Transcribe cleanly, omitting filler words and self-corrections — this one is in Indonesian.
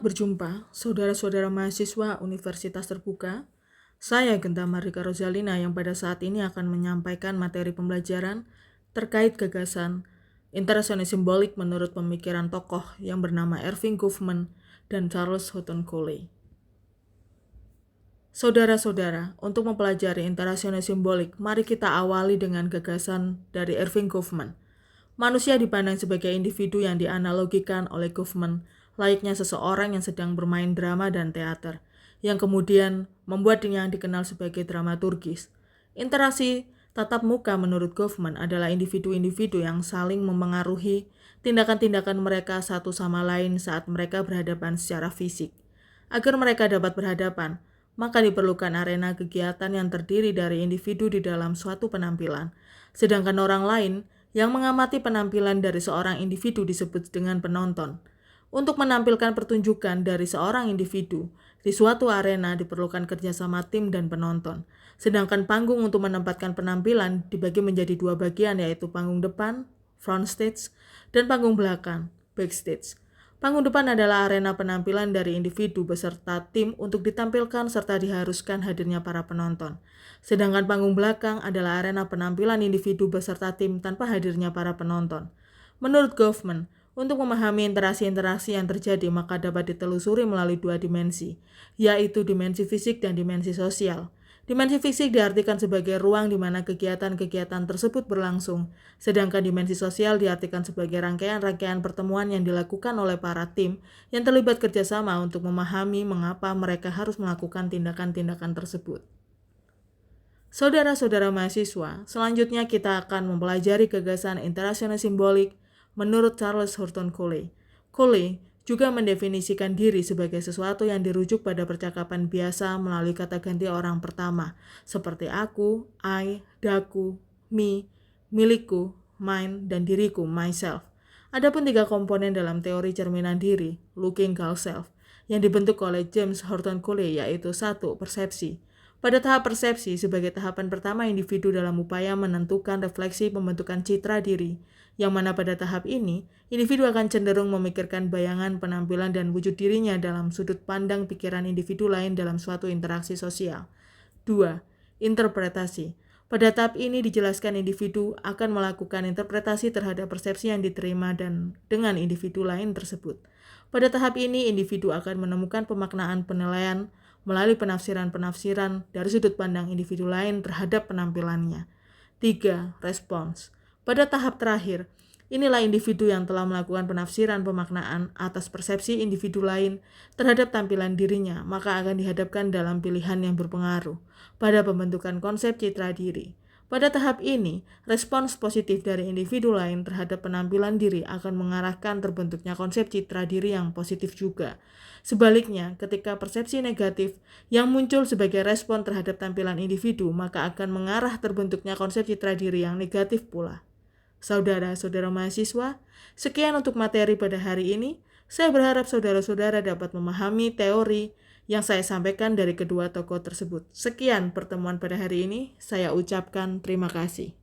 Selamat berjumpa, saudara-saudara mahasiswa Universitas Terbuka. Saya Genta Mardika Rozalina yang pada saat ini akan menyampaikan materi pembelajaran terkait gagasan interaksi simbolik menurut pemikiran tokoh yang bernama Erving Goffman dan Charles Houghton Coley. Saudara-saudara, untuk mempelajari interaksi simbolik, mari kita awali dengan gagasan dari Erving Goffman. Manusia dipandang sebagai individu yang dianalogikan oleh Goffman layaknya seseorang yang sedang bermain drama dan teater, yang kemudian membuat yang dikenal sebagai dramaturgis. Interaksi tatap muka menurut Goffman adalah individu-individu yang saling memengaruhi tindakan-tindakan mereka satu sama lain saat mereka berhadapan secara fisik. Agar mereka dapat berhadapan, maka diperlukan arena kegiatan yang terdiri dari individu di dalam suatu penampilan, sedangkan orang lain yang mengamati penampilan dari seorang individu disebut dengan penonton. Untuk menampilkan pertunjukan dari seorang individu di suatu arena diperlukan kerjasama tim dan penonton. Sedangkan panggung untuk menempatkan penampilan dibagi menjadi dua bagian, yaitu panggung depan, front stage, dan panggung belakang, backstage. Panggung depan adalah arena penampilan dari individu beserta tim untuk ditampilkan serta diharuskan hadirnya para penonton. Sedangkan panggung belakang adalah arena penampilan individu beserta tim tanpa hadirnya para penonton. Menurut Goffman, untuk memahami interaksi-interaksi yang terjadi maka dapat ditelusuri melalui dua dimensi, yaitu dimensi fisik dan dimensi sosial. Dimensi fisik diartikan sebagai ruang di mana kegiatan-kegiatan tersebut berlangsung, sedangkan dimensi sosial diartikan sebagai rangkaian-rangkaian pertemuan yang dilakukan oleh para tim yang terlibat kerjasama untuk memahami mengapa mereka harus melakukan tindakan-tindakan tersebut. Saudara-saudara mahasiswa, selanjutnya kita akan mempelajari gagasan interaksi simbolik menurut Charles Houghton Coley. Coley juga mendefinisikan diri sebagai sesuatu yang dirujuk pada percakapan biasa melalui kata ganti orang pertama, seperti aku, I, daku, me, milikku, mine, dan diriku, myself. Adapun tiga komponen dalam teori cerminan diri, looking girl self, yang dibentuk oleh James Houghton Coley, yaitu 1. Persepsi. Pada tahap persepsi, sebagai tahapan pertama individu dalam upaya menentukan refleksi pembentukan citra diri, yang mana pada tahap ini, individu akan cenderung memikirkan bayangan, penampilan, dan wujud dirinya dalam sudut pandang pikiran individu lain dalam suatu interaksi sosial. 2. Interpretasi. Pada tahap ini dijelaskan individu akan melakukan interpretasi terhadap persepsi yang diterima dan dengan individu lain tersebut. Pada tahap ini, individu akan menemukan pemaknaan penilaian melalui penafsiran-penafsiran dari sudut pandang individu lain terhadap penampilannya. 3. Respons. Pada tahap terakhir, inilah individu yang telah melakukan penafsiran pemaknaan atas persepsi individu lain terhadap tampilan dirinya, maka akan dihadapkan dalam pilihan yang berpengaruh pada pembentukan konsep citra diri. Pada tahap ini, respons positif dari individu lain terhadap penampilan diri akan mengarahkan terbentuknya konsep citra diri yang positif juga. Sebaliknya, ketika persepsi negatif yang muncul sebagai respon terhadap tampilan individu, maka akan mengarah terbentuknya konsep citra diri yang negatif pula. Saudara-saudara mahasiswa, sekian untuk materi pada hari ini. Saya berharap saudara-saudara dapat memahami teori yang saya sampaikan dari kedua tokoh tersebut. Sekian pertemuan pada hari ini. Saya ucapkan terima kasih.